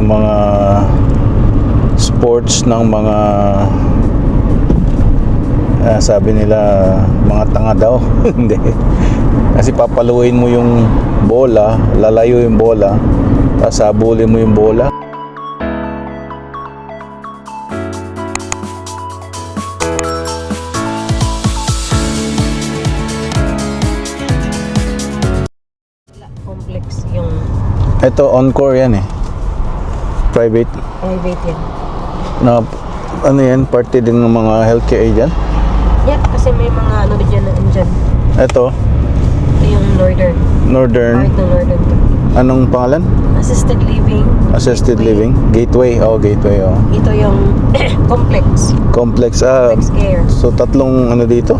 yung mga sports ng mga sabi nila mga tanga daw. Hindi, kasi papaluin mo yung bola, lalayo yung bola, tapos habulin mo yung bola. Complex yung Ito Encore yan eh, private yan. na ano yan, parte din ng mga healthcare agent. Yeah, kasi may mga ano dyan na andyan. Ito Ito yung Northern, part ng Northern. anong pangalan? Assisted living. Assisted Gateway. living, Gateway. Ito yung complex. Complex Complex care. so tatlong ano dito,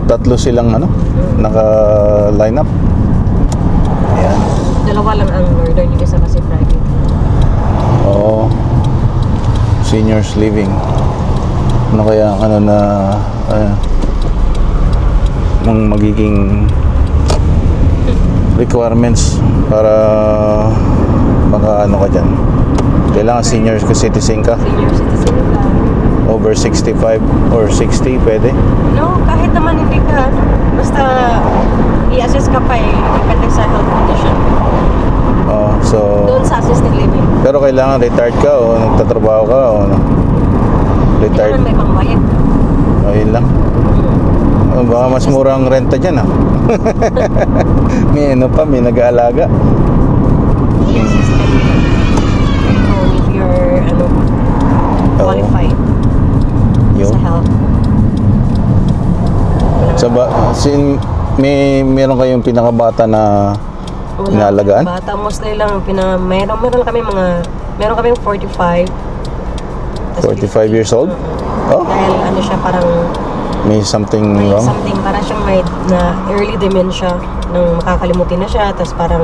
tatlo silang ano naka line up. Ayan. Dalawa lang ang Northern, yung isa kasi private. Oo. Seniors living. Ano kaya ano na ang magiging requirements para maka ano ka dyan? Kailangan senior citizen ka, Senior citizen ka. over 65 or 60 pwede. No, kahit naman hindi ka, basta i-assess ka pa eh, depende sa health condition. So Doon sa assisted living. pero kailangan retired ka o nagtatrabaho ka o ano? Retired. Kailangan may pambayad ka. Ayun lang. Baka mas murang renta dyan ah. May ano pa, may nag-aalaga. Yes, assisted living. So if you're qualified Yung sa health. sa meron kayong pinakabata na inalagaan? Bata, mostly lang, meron kami 45. 45 years old? Oh, Dahil ano siya, parang may something may wrong? something, parang siyang may na early dementia, nang makakalimutin na siya, tapos parang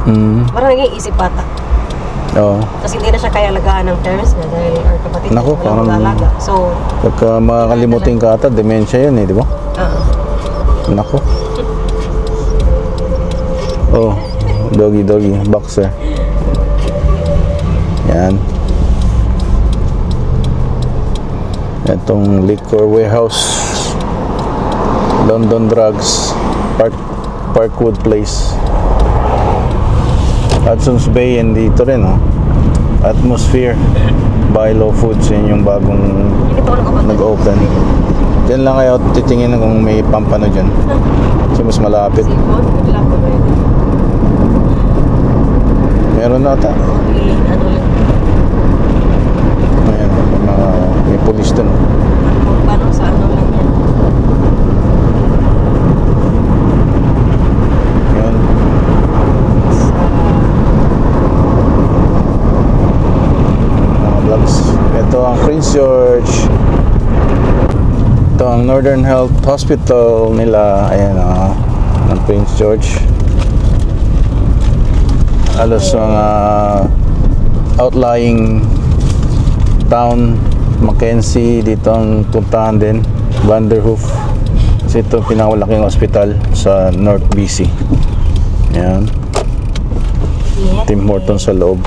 nag-iisip bata. Oo. Tapos hindi na siya kaya alagaan ng parents niya dahil or kapatid niya, Naku, walang parang mag-aalaga. So, pagka makakalimutin ka ata, dementia yun eh, di ba? Naku. Oh, doggy, boxer. Yan. Itong liquor warehouse, London Drugs, Parkwood Place, Hudson's Bay, and dito rin Atmosphere, Buy Low Foods, yun yung bagong hindi pa ako nag-open. Diyan lang kayo titingin kung may pampano dyan. Kasi mas malapit. Sipon, good luck ko ba yun? Meron na ata. Ano lang, Ayan, may pulis dun. paano sa ano lang yan. Yun. Mga vlogs. Ito ang Prince George. Ito ang Northern Health Hospital nila. Ayan ng Prince George. Halos mga outlying town, Mackenzie, dito ang puntahan din, Vanderhoof. Kasi ito pinakamalaking hospital sa North BC. Ayan, Yeah. Tim Hortons sa loob.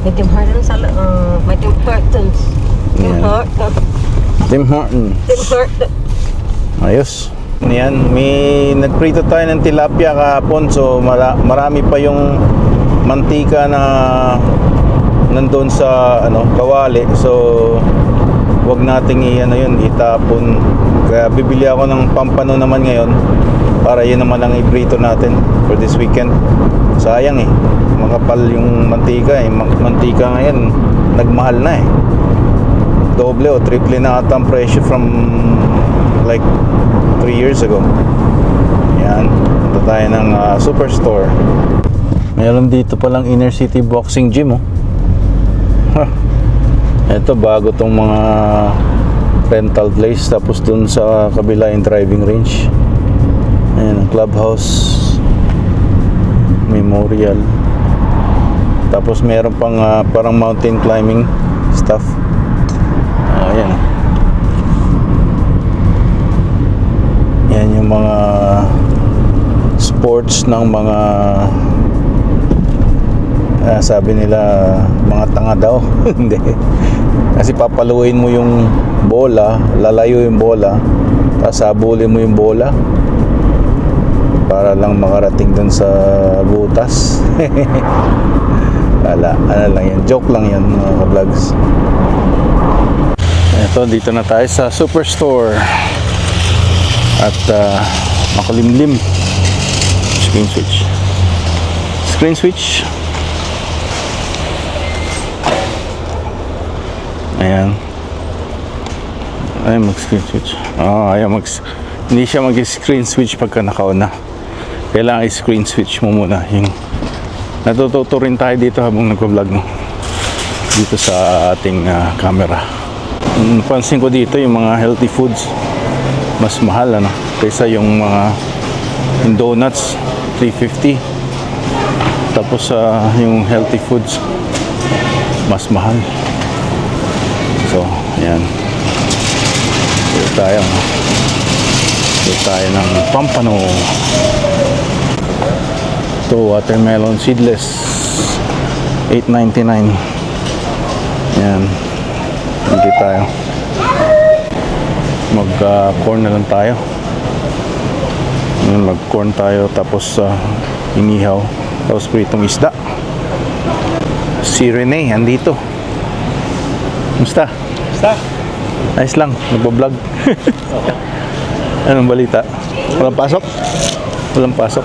May Tim Hortons sa may Tim Hortons. Yeah. Tim Hortons. Tim Hortons. Ayos. Yan, may nagprito tayo ng tilapia kahapon, so marami pa yung mantika na nandoon sa kawali, so wag nating yun itapon. Kaya bibili ako ng pampano naman ngayon para yun naman ang iprito natin for this weekend. Sayang makapal yung mantika mantika ngayon nagmahal na doble o triple na ata ang presyo from like 3 years ago. Yan, punta tayo ng Superstore. Meron dito palang inner city boxing gym Ito bago tong mga rental place, tapos dun sa kabila yung driving range. Ayan ang clubhouse, memorial, tapos meron pang parang mountain climbing stuff. Ayan yan yung mga sports ng mga sabi nila mga tanga daw. Hindi. Kasi papaluin mo yung bola, lalayo yung bola, tapos habulin mo yung bola para lang makarating dun sa butas. Wala, ano lang yan, joke lang yan mga ka-vlogs. Ito, dito na tayo sa Superstore at makulimlim. Screen switch. Ayan. Ay, mag-screen switch. Ayan, hindi siya mag-screen switch pagka nakauna. Kailangan i-screen switch mo muna. Yung natututo rin tayo dito habang nagpa-vlog, no? Dito sa ating camera. Pansin ko dito yung mga healthy foods mas mahal, ano, kaysa yung mga yung donuts 350. Tapos yung healthy foods mas mahal. So, ayan. Dito tayo, no? Dito tayo ng pampano. Ito, watermelon seedless, $8.99. Ayan. Dito tayo. Mag-corn na lang tayo. Ayan, mag-corn tayo. Tapos inihaw. Tapos pritong isda. Si Rene, andito. Musta? Ayos lang, nagbablog. Anong balita? Walang pasok? Wala, bukas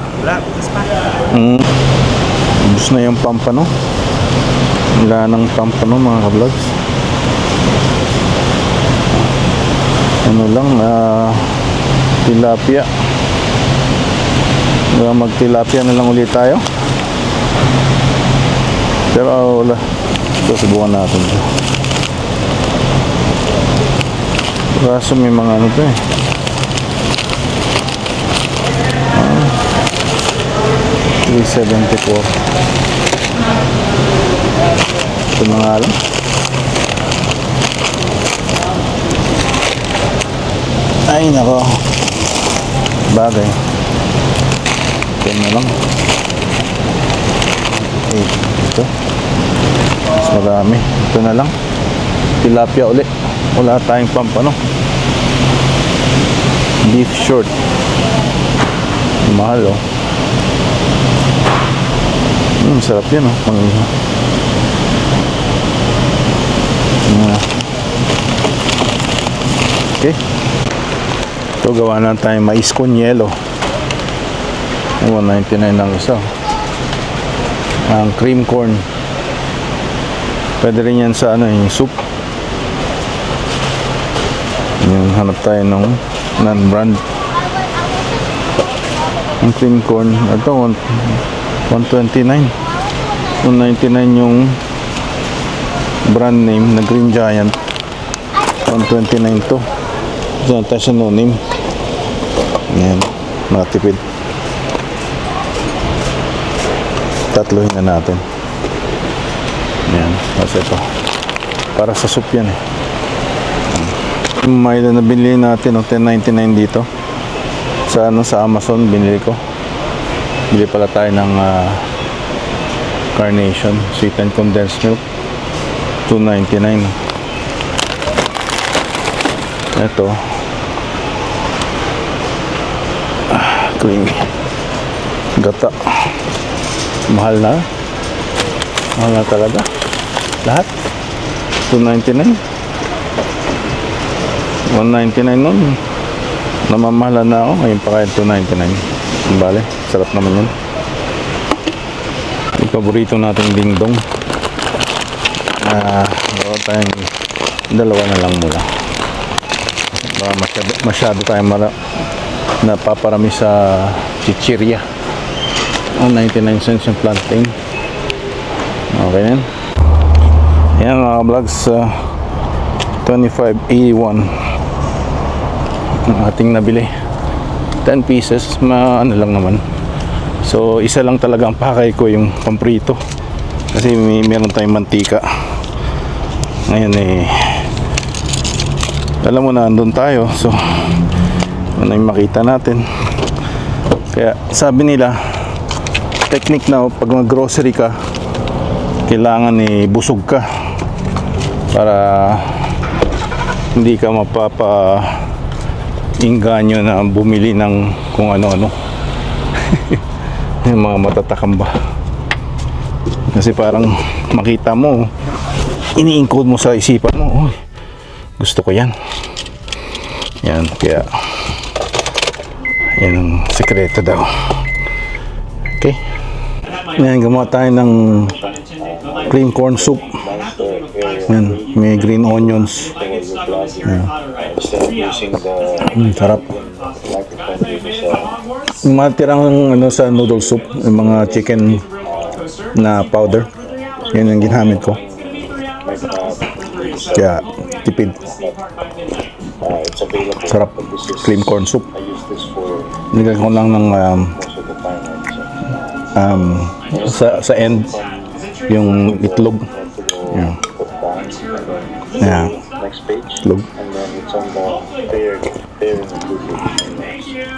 pa. Ubus na yung pampano. Wala ng pampano mga ka-vlogs. Ano lang, tilapia. Mag-tilapia na lang ulit tayo. Pero wala. Ito, subukan natin. Kaso may mga ano to eh. $3.74. Ito na nga lang. Ay nako. Bagay. Ito na lang. Ito. Mas marami. Ito na lang. Tilapia ulit. Wala tayong pampano. Beef short. Mahal, oh. Sarap yan, oh. Okay. Ito, gawa na tayong mais con yelo. $1.99 lang isa. Ang cream corn. Pwede rin yan sa yung soup. Yung hanap tayo ng non-brand. Ang cream corn, ito $129. $1.99 yung brand name na Green Giant. $1.29 to. Ito tayo sa no name. Ayan, matipid. Tatluhin na natin. Ayan, kasi ito para sa soup yan eh. Yung may na binili natin, $10.99 dito sa sa Amazon. Binili ko. Bili pala tayo ng Carnation sweet and condensed milk, $2.99. Ito creamy gata, mahal na talaga lahat. $2.99. $1.99 nun namamahala na ako, ngayon pa kaya $2.99. Bale, sarap naman yun. Yung paborito nating dingdong. Meron tayong dalawa na lang muna. Baka masyado tayong napaparami sa chichirya. 99 cents yung plantain. Okay na yan. Yan mga vlogs, 25.81 ang ating nabili. 10 pieces, ano lang naman. So isa lang talaga ang pakay ko, yung pamprito, kasi meron tayong mantika ngayon eh. Alam mo na andun tayo, so ano yung makita natin. Kaya sabi nila, technique na pag mag grocery ka, kailangan busog ka para hindi ka inganyo na bumili ng kung ano-ano. Yung mga matatakamba. Kasi parang makita mo, ini-encode mo sa isipan mo, "Uy, gusto ko yan." Yan, kaya yan ang sekreto daw. Okay. Yan, gumawa tayo ng cream corn soup. Yan, may green onions. Yan. Sarap. Yung mga tirang sa noodle soup, yung mga chicken na powder, yan yung ginamit ko. Kaya tipid. Sarap. Cream corn soup. Nilagay ko lang ng sa end yung itlog. Yan. Yan. Itlog.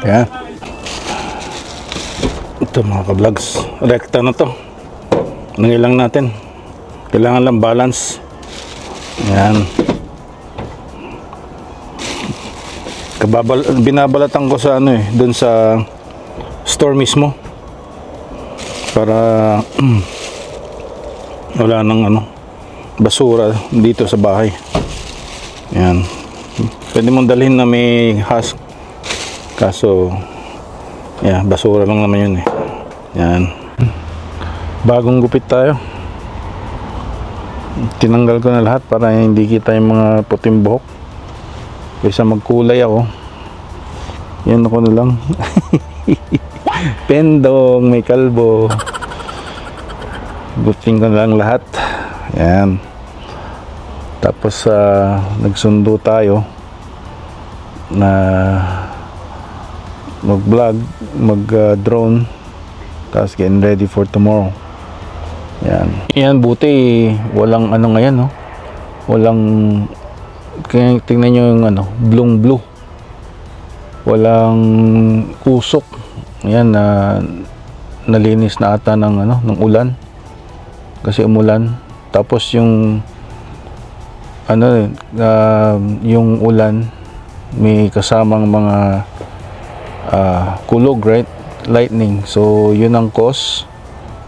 Yan. Ito mga ka-vlogs, rekta na to. Nangilang natin. Kailangan lang balance. Yan. Binabalatan ko sa doon sa store mismo para wala nang basura dito sa bahay. Yan. Pwede mong dalhin na may husk, kaso basura lang naman yun Yan. Bagong gupit tayo. Tinanggal ko na lahat para hindi kita yung mga puting buhok. Kaysa magkulay ako, yan ako na lang. Pendong, may kalbo. Guting ko na lang lahat. Yan. Tapos nagsundo tayo na mag-vlog, mag-drone, tapos getting ready for tomorrow. Yan. Yan, buti walang ngayon, no? Walang, kaya tingnan nyo yung blue. Walang usok. Ayan, nalinis na ata ng ulan. Kasi umulan. Tapos yung yung ulan may kasamang mga kulog, right? Lightning. So yun ang cause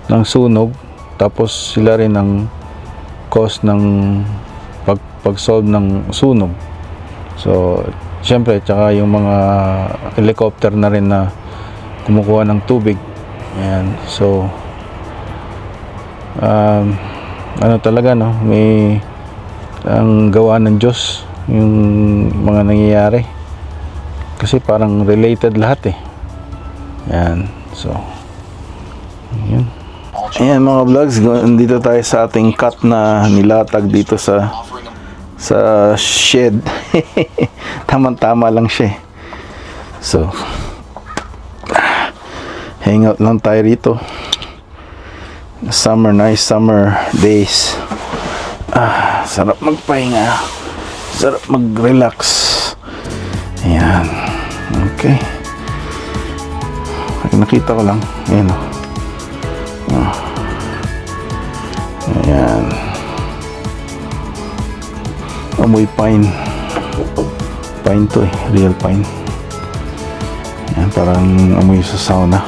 ng sunog. Tapos sila rin ang cause ng pag-solve ng sunog. So syempre, tsaka yung mga helicopter na rin na kumukuha ng tubig. Ayan. So talaga, no, may ang gawa ng Diyos yung mga nangyayari, kasi parang related lahat Yan. So yun. Ayan mga vlogs, dito tayo sa ating cut na nilatag dito sa shed. Tama-tama lang siya. So hangout lang tayo rito. Nice summer days. Sarap magpahinga. Sarap mag-relax. Ayan. Okay. Nakita ko lang. Ayan Ayan. Amoy pine. Pine to Real pine. Ayan, parang amoy sa sauna.